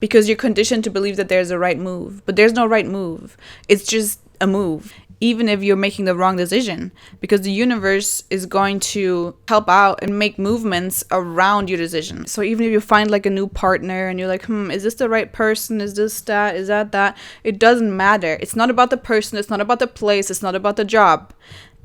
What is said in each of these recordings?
because you're conditioned to believe that there's a right move. But there's no right move. It's just a move, even if you're making the wrong decision, because the universe is going to help out and make movements around your decision. So even if you find like a new partner and you're like, is this the right person? Is this that? Is that? It doesn't matter. It's not about the person. It's not about the place. It's not about the job.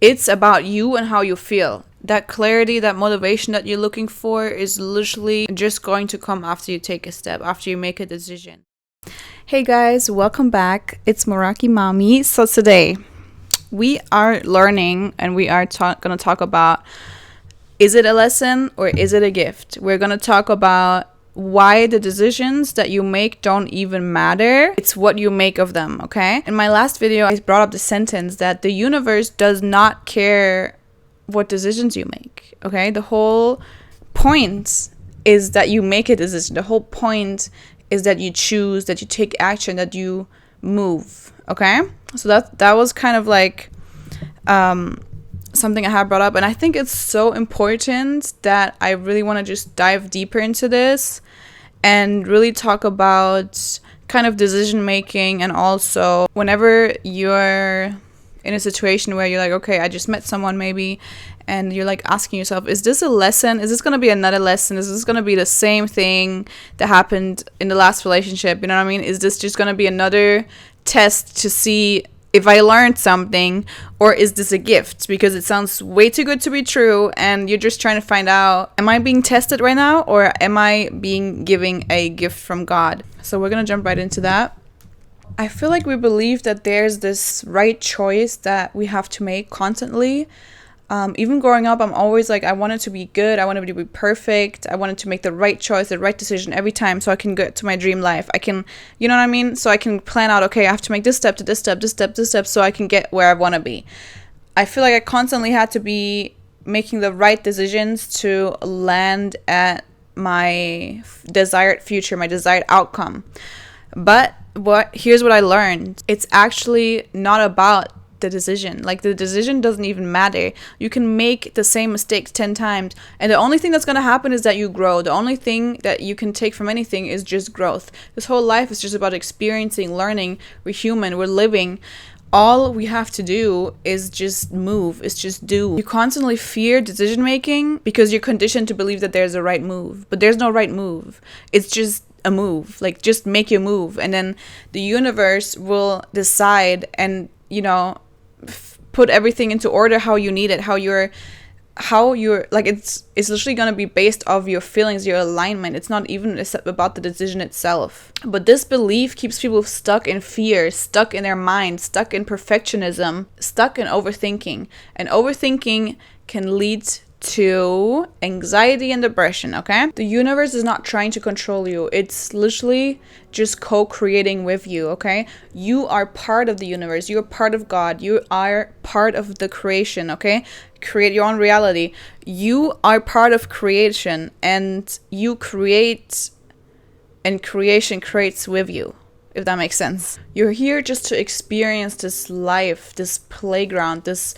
It's about you and how you feel. That clarity, that motivation that you're looking for is literally just going to come after you take a step, after you make a decision. Hey guys, welcome back. It's Meraki Mami. So today we are learning and we are going to talk about, is it a lesson or is it a gift? We're going to talk about why the decisions that you make don't even matter. It's what you make of them, okay? In my last video, I brought up the sentence that the universe does not care what decisions you make, okay? The whole point is that you make a decision. The whole point is that you choose, that you take action, that you move, okay? So that was kind of like something I have brought up, and I think it's so important that I really want to just dive deeper into this and really talk about kind of decision making. And also whenever you're in a situation where you're like, okay, I just met someone maybe, and you're like asking yourself, is this a lesson? Is this going to be another lesson? Is this going to be the same thing that happened in the last relationship? You know what I mean? Is this just going to be another test to see if I learned something, or is this a gift? Because it sounds way too good to be true, and you're just trying to find out, am I being tested right now, or am I being given a gift from God? So we're going to jump right into that. I feel like we believe that there's this right choice that we have to make constantly. Even growing up, I'm always like, I wanted to be good. I wanted to be perfect. I wanted to make the right choice, the right decision every time so I can get to my dream life. I can, you know what I mean? So I can plan out, okay, I have to make this step to this step, this step, this step, so I can get where I want to be. I feel like I constantly had to be making the right decisions to land at my desired future, my desired outcome. But here's what I learned. It's actually not about the decision. Like, the decision doesn't even matter. You can make the same mistakes 10 times, and the only thing that's going to happen is that you grow. The only thing that you can take from anything is just growth. This whole life is just about experiencing, learning. We're human, we're living. All we have to do is just move, is just do. You constantly fear decision making because you're conditioned to believe that there's a right move, but there's no right move. It's just a move. Like, just make your move, and then the universe will decide and, you know, put everything into order how you need it, how you're like, it's literally going to be based off your feelings, your alignment. It's not even about the decision itself. But this belief keeps people stuck in fear, stuck in their mind, stuck in perfectionism, stuck in overthinking. And overthinking can lead to anxiety and depression, okay? The universe is not trying to control you. It's literally just co-creating with you, okay? You are part of the universe. You're part of God. You are part of the creation, okay? Create your own reality. You are part of creation, and you create, and creation creates with you, if that makes sense. You're here just to experience this life, this playground, this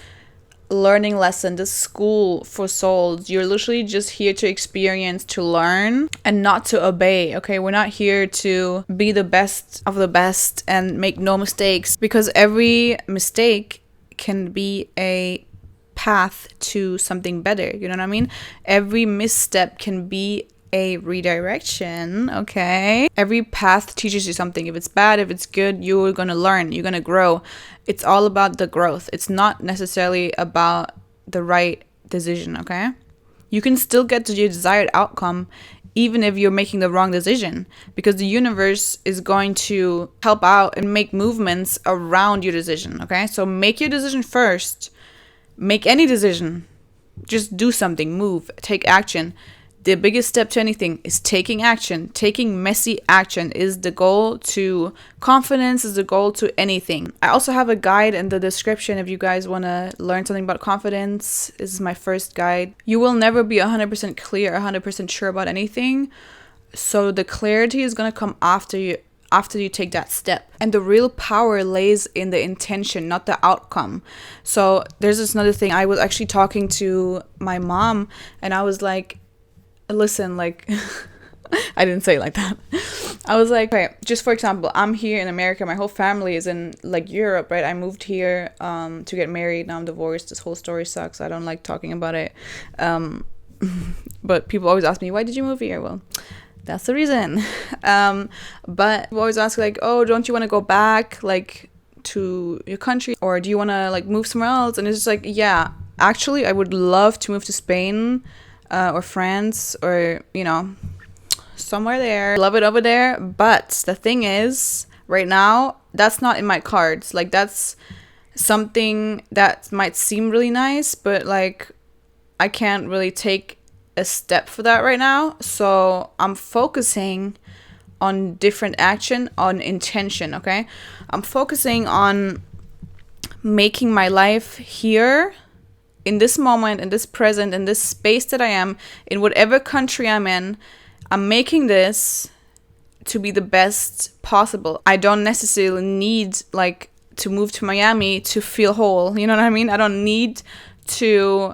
learning lesson, this school for souls. You're literally just here to experience, to learn, and not to obey, okay? We're not here to be the best of the best and make no mistakes, because every mistake can be a path to something better, you know what I mean? Every misstep can be a redirection, okay? Every path teaches you something. If it's bad, if it's good, you're gonna learn, you're gonna grow. It's all about the growth. It's not necessarily about the right decision, okay? You can still get to your desired outcome even if you're making the wrong decision, because the universe is going to help out and make movements around your decision, okay? So make your decision first. Make any decision. Just do something, move, take action. The biggest step to anything is taking action. Taking messy action is the goal to confidence, is the goal to anything. I also have a guide in the description if you guys want to learn something about confidence. This is my first guide. You will never be 100% clear, 100% sure about anything. So the clarity is going to come after you take that step. And the real power lays in the intention, not the outcome. So there's this another thing. I was actually talking to my mom, and I was like, listen, like, I didn't say it like that. I was like, okay, just for example, I'm here in America. My whole family is in like Europe, right? I moved here to get married. Now I'm divorced. This whole story sucks. I don't like talking about it. But people always ask me, why did you move here? Well, that's the reason. But people always ask like, oh, don't you want to go back like to your country, or do you want to like move somewhere else? And it's just like, yeah, actually I would love to move to Spain or France, or you know, somewhere there. Love it over there. But the thing is, right now that's not in my cards. Like, that's something that might seem really nice, but like I can't really take a step for that right now. So I'm focusing on different action, on intention. Okay, I'm focusing on making my life here in this moment, in this present, in this space that I am in, whatever country I'm in. I'm making this to be the best possible. I don't necessarily need like to move to Miami to feel whole, you know what I mean? I don't need to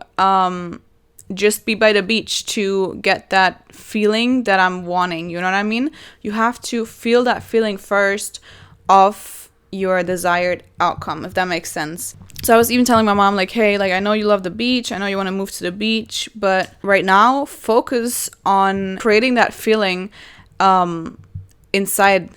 just be by the beach to get that feeling that I'm wanting, you know what I mean? You have to feel that feeling first of your desired outcome, if that makes sense. So I was even telling my mom, like, hey, like, I know you love the beach, I know you want to move to the beach, but right now focus on creating that feeling inside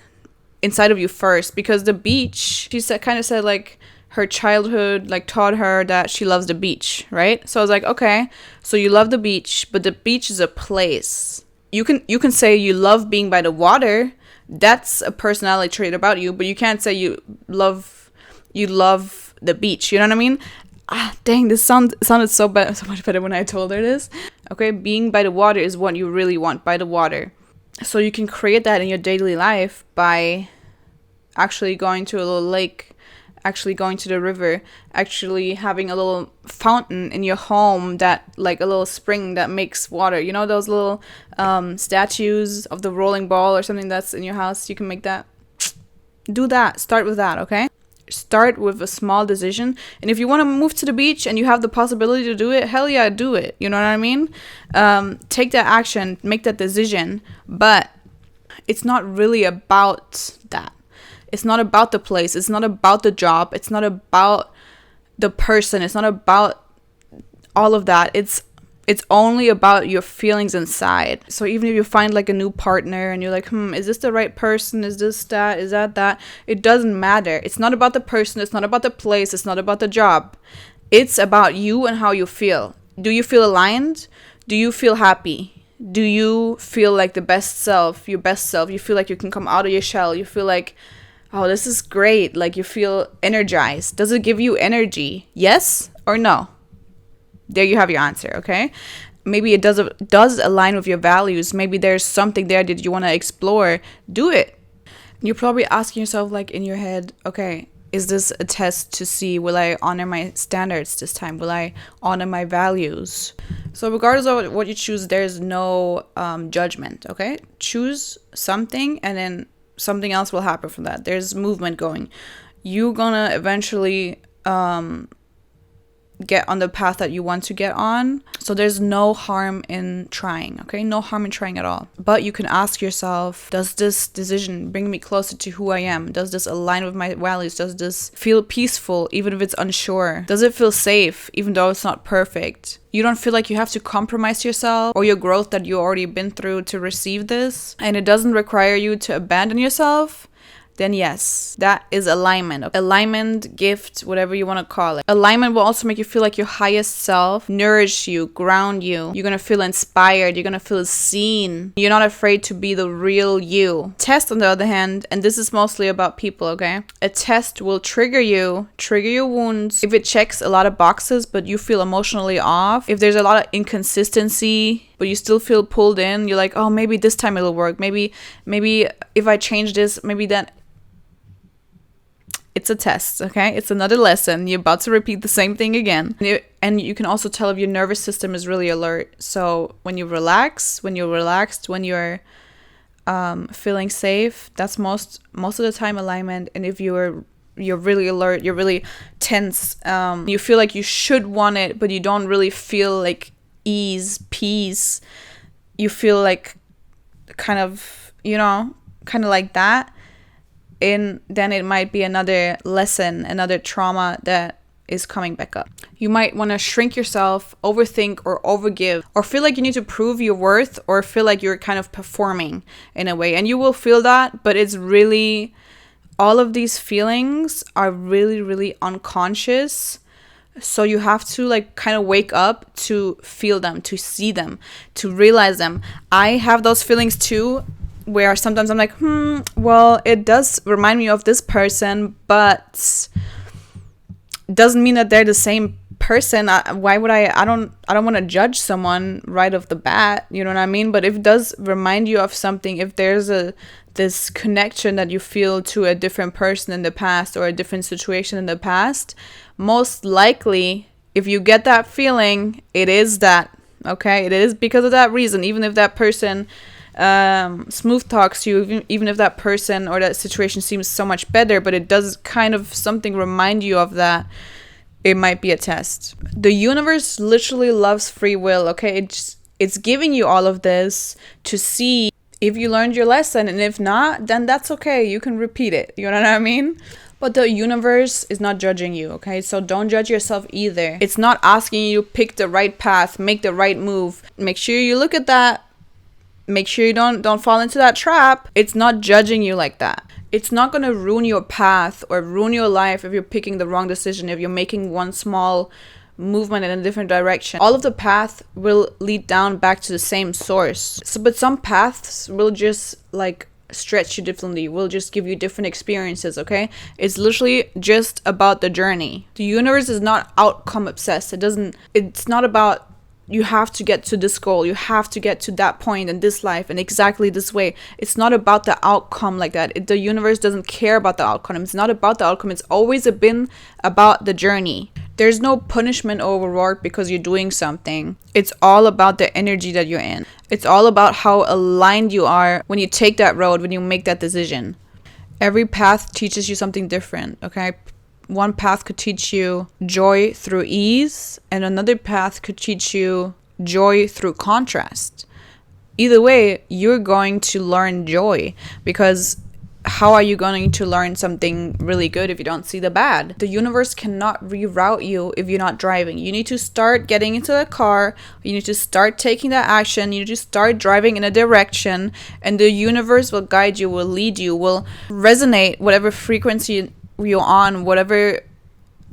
of you first, because the beach, she said, kind of said like her childhood like taught her that she loves the beach, right? So I was like, okay, so you love the beach, but the beach is a place. You can say you love being by the water. That's a personality trait about you, but you can't say you love the beach. You know what I mean? Dang, this sounded so much better when I told her this. Okay, being by the water is what you really want, by the water. So you can create that in your daily life by actually going to a little lake, actually going to the river, actually having a little fountain in your home, that like a little spring that makes water. You know those little statues of the rolling ball or something that's in your house? You can make that. Do that. Start with that, okay? Start with a small decision. And if you want to move to the beach and you have the possibility to do it, hell yeah, do it. You know what I mean? Take that action, make that decision. But it's not really about that. It's not about the place. It's not about the job. It's not about the person. It's not about all of that. It's only about your feelings inside. So even if you find like a new partner and you're like, is this the right person? Is this that? Is that? It doesn't matter. It's not about the person. It's not about the place. It's not about the job. It's about you and how you feel. Do you feel aligned? Do you feel happy? Do you feel like the best self, your best self? You feel like you can come out of your shell. You feel like, oh, this is great. Like you feel energized. Does it give you energy? Yes or no? There you have your answer, okay? Maybe it does align with your values. Maybe there's something there that you want to explore. Do it. You're probably asking yourself, like, in your head, okay, is this a test to see, will I honor my standards this time? Will I honor my values? So regardless of what you choose, there's no judgment, okay? Choose something and then something else will happen from that. There's movement going. You're gonna eventually get on the path that you want to get on. So there's no harm in trying, okay? No harm in trying at all. But you can ask yourself, does this decision bring me closer to who I am? Does this align with my values? Does this feel peaceful even if it's unsure? Does it feel safe even though it's not perfect? You don't feel like you have to compromise yourself or your growth that you already been through to receive this, and it doesn't require you to abandon yourself, then yes, that is alignment. Alignment, gift, whatever you want to call it. Alignment will also make you feel like your highest self, nourish you, ground you. You're going to feel inspired. You're going to feel seen. You're not afraid to be the real you. Test, on the other hand, and this is mostly about people, okay? A test will trigger your wounds. If it checks a lot of boxes, but you feel emotionally off, if there's a lot of inconsistency, but you still feel pulled in, you're like, oh, maybe this time it'll work. Maybe if I change this, maybe then. It's a test, okay? It's another lesson. You're about to repeat the same thing again. And you can also tell if your nervous system is really alert. So when you're relaxed, when you're feeling safe, that's most of the time alignment. And if you're really alert, you're really tense, you feel like you should want it, but you don't really feel like ease, peace. You feel like kind of, kind of like that, and then it might be another lesson, another trauma that is coming back up. You might want to shrink yourself, overthink, or overgive, or feel like you need to prove your worth, or feel like you're kind of performing in a way. And you will feel that, but it's really, all of these feelings are really, really unconscious. So you have to like kind of wake up to feel them, to see them, to realize them. I have those feelings too, where sometimes I'm like, well, it does remind me of this person, but doesn't mean that they're the same person. Why would I don't want to judge someone right off the bat, you know what I mean? But if it does remind you of something, if there's this connection that you feel to a different person in the past or a different situation in the past, most likely if you get that feeling, it is that, okay? It is because of that reason. Even if that person smooth talks to you, even if that person or that situation seems so much better, but it does kind of something remind you of that, it might be a test. The universe literally loves free will, okay? It's giving you all of this to see if you learned your lesson, and if not, then that's okay. You can repeat it, you know what I mean? But the universe is not judging you, okay? So don't judge yourself either. It's not asking you to pick the right path, make the right move. Make sure you look at that. Make sure you don't fall into that trap. It's not judging you like that. It's not going to ruin your path or ruin your life if you're picking the wrong decision, if you're making one small movement in a different direction. All of the path will lead down back to the same source. But some paths will just like stretch you differently, will just give you different experiences, okay? It's literally just about the journey. The universe is not outcome obsessed. It's not about you have to get to this goal, you have to get to that point in this life and exactly this way. It's not about the outcome like that. The universe doesn't care about the outcome. It's not about the outcome. It's always been about the journey. There's no punishment or reward because you're doing something. It's all about the energy that you're in. It's all about how aligned you are when you take that road, when you make that decision. Every path teaches you something different, okay? One path could teach you joy through ease, and another path could teach you joy through contrast. Either way, you're going to learn joy, because how are you going to learn something really good if you don't see the bad? The universe cannot reroute you if you're not driving. You need to start getting into the car. You need to start taking that action. You need to start driving in a direction, and the universe will guide you, will lead you, will resonate whatever frequency you're on, whatever.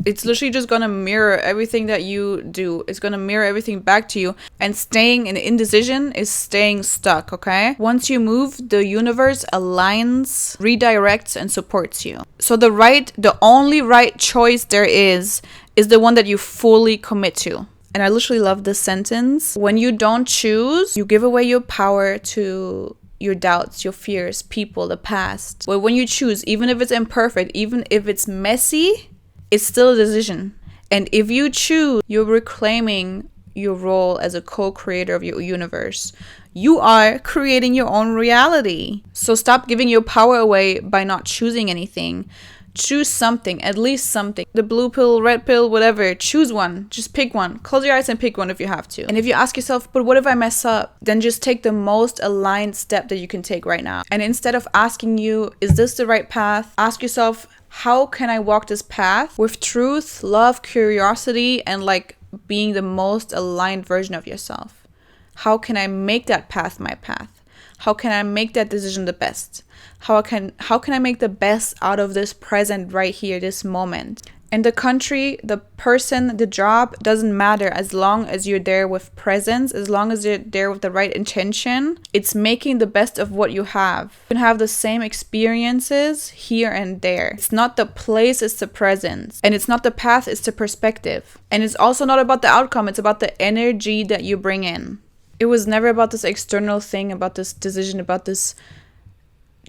It's literally just gonna mirror everything that you do. It's gonna mirror everything back to you. And staying in indecision is staying stuck, okay? Once you move, the universe aligns, redirects, and supports you. So the only right choice there is the one that you fully commit to. And I literally love this sentence. When you don't choose, you give away your power to your doubts, your fears, people, the past. But when you choose, even if it's imperfect, even if it's messy, it's still a decision. And if you choose, you're reclaiming your role as a co-creator of your universe. You are creating your own reality. So stop giving your power away by not choosing anything. Choose something, at least something. The blue pill, red pill, whatever. Choose one. Just pick one. Close your eyes and pick one if you have to. And if you ask yourself, but what if I mess up? Then just take the most aligned step that you can take right now. And instead of asking you, is this the right path? Ask yourself, how can I walk this path with truth, love, curiosity, and like being the most aligned version of yourself? How can I make that path my path? How can I make that decision the best? How can I make the best out of this present right here, this moment? And the country, the person, the job doesn't matter as long as you're there with presence, as long as you're there with the right intention. It's making the best of what you have. You can have the same experiences here and there. It's not the place, it's the presence. And it's not the path, it's the perspective. And it's also not about the outcome, it's about the energy that you bring in. It was never about this external thing, about this decision, about this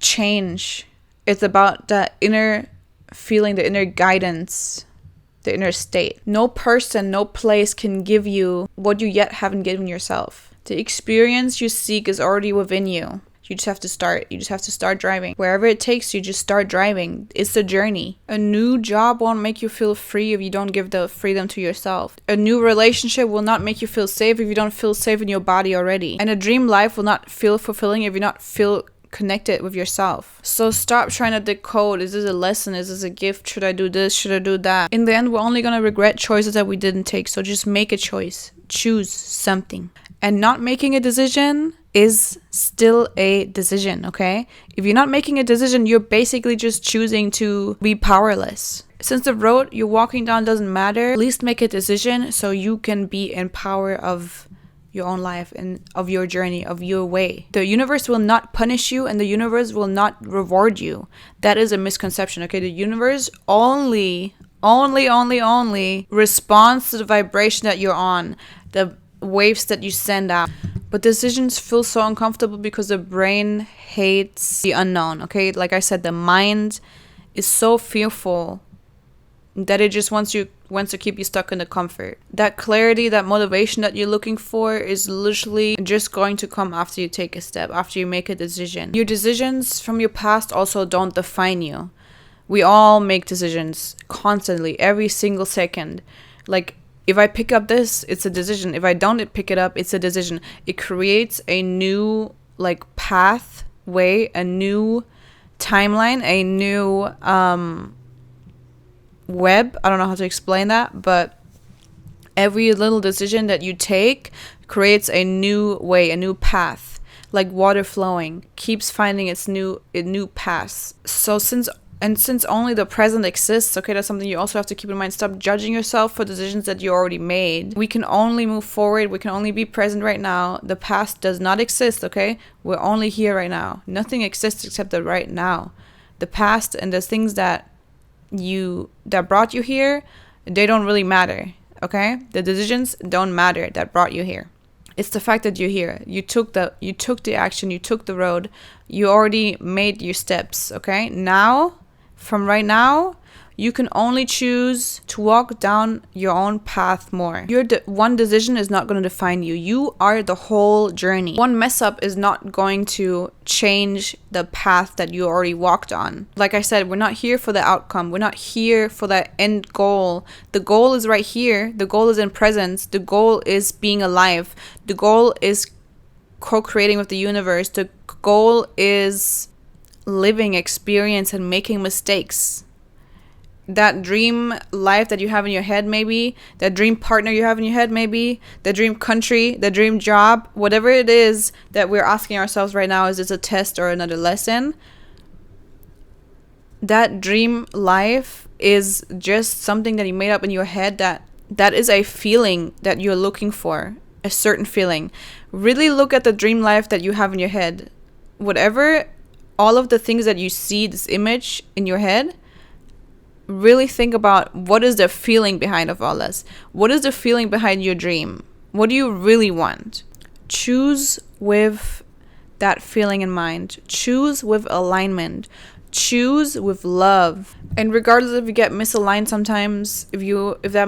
change. It's about that inner feeling, the inner guidance, the inner state. No person, no place can give you what you yet haven't given yourself. The experience you seek is already within you. You just have to start. You just have to start driving. Wherever it takes you, just start driving. It's the journey. A new job won't make you feel free if you don't give the freedom to yourself. A new relationship will not make you feel safe if you don't feel safe in your body already. And a dream life will not feel fulfilling if you not feel connected with yourself. So stop trying to decode, is this a lesson, is this a gift, should I do this, should I do that? In the end, we're only going to regret choices that we didn't take. So just make a choice, choose something. And not making a decision is still a decision, okay? If you're not making a decision, you're basically just choosing to be powerless. Since the road you're walking down doesn't matter, at least make a decision so you can be in power of your own life and of your journey, of your way. The universe will not punish you and the universe will not reward you. That is a misconception, okay? The universe only responds to the vibration that you're on, the waves that you send out. But decisions feel so uncomfortable because the brain hates the unknown, okay? Like I said, the mind is so fearful that it just wants to keep you stuck in the comfort. That clarity, that motivation that you're looking for is literally just going to come after you take a step, after you make a decision. Your decisions from your past also don't define you. We all make decisions constantly, every single second. Like, if I pick up this, it's a decision. If I don't pick it up, it's a decision. It creates a new pathway, a new timeline, a new web. I don't know how to explain that, but every little decision that you take creates a new way, a new path. Like water flowing, keeps finding its new paths. So since only the present exists, okay, that's something you also have to keep in mind. Stop judging yourself for decisions that you already made. We can only move forward. We can only be present right now. The past does not exist, okay? We're only here right now. Nothing exists except the right now. The past and the things that brought you here, they don't really matter, okay? The decisions don't matter that brought you here. It's the fact that you're here. You took the action, you took the road. You already made your steps, okay? Now, from right now, you can only choose to walk down your own path more. Your one decision is not going to define you. You are the whole journey. One mess up is not going to change the path that you already walked on. Like I said, we're not here for the outcome. We're not here for that end goal. The goal is right here. The goal is in presence. The goal is being alive. The goal is co-creating with the universe. The goal is living experience and making mistakes. That dream life that you have in your head, maybe that dream partner you have in your head, maybe the dream country, the dream job, whatever it is that we're asking ourselves right now, is this a test or another lesson? That dream life is just something that you made up in your head, that is a feeling that you're looking for, a certain feeling. Really look at the dream life that you have in your head. Whatever, all of the things that you see, this image in your head, really think about what is the feeling behind of all this. What is the feeling behind your dream? What do you really want? Choose with that feeling in mind. Choose with alignment. Choose with love. And regardless if you get misaligned sometimes, if that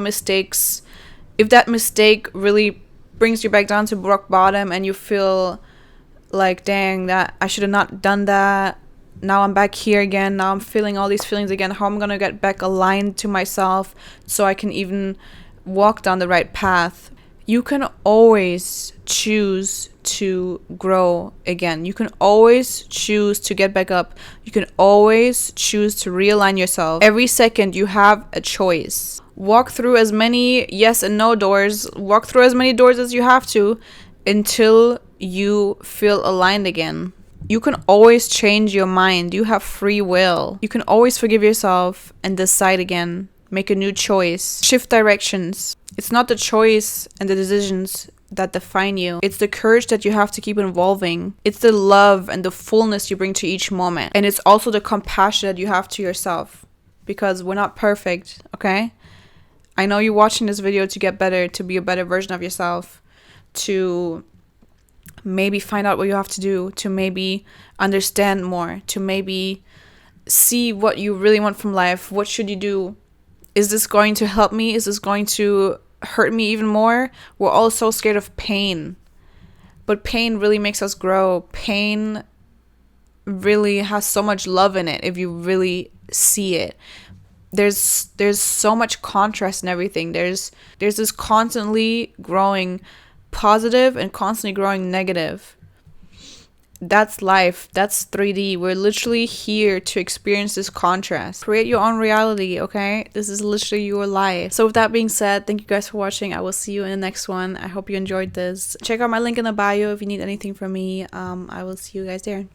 mistake really brings you back down to rock bottom and you feel like, dang, that I should have not done that. Now I'm back here again. Now I'm feeling all these feelings again. How am I going to get back aligned to myself so I can even walk down the right path? You can always choose to grow again. You can always choose to get back up. You can always choose to realign yourself. Every second you have a choice. Walk through as many yes and no doors. Walk through as many doors as you have to until you feel aligned again. You can always change your mind. You have free will. You can always forgive yourself and decide again. Make a new choice. Shift directions. It's not the choice and the decisions that define you. It's the courage that you have to keep evolving. It's the love and the fullness you bring to each moment. And it's also the compassion that you have to yourself. Because we're not perfect, okay? I know you're watching this video to get better, to be a better version of yourself, to maybe find out what you have to do, to maybe understand more, to maybe see what you really want from life. What should you do? Is this going to help me? Is this going to hurt me even more? We're all so scared of pain, but pain really makes us grow. Pain really has so much love in it if you really see it. There's so much contrast in everything. There's this constantly growing positive and constantly growing negative. That's life. That's 3D. We're literally here to experience this contrast. Create your own reality, okay? This is literally your life. So with that being said, thank you guys for watching. I will see you in the next one. I hope you enjoyed this. Check out my link in the bio if you need anything from me. I will see you guys there.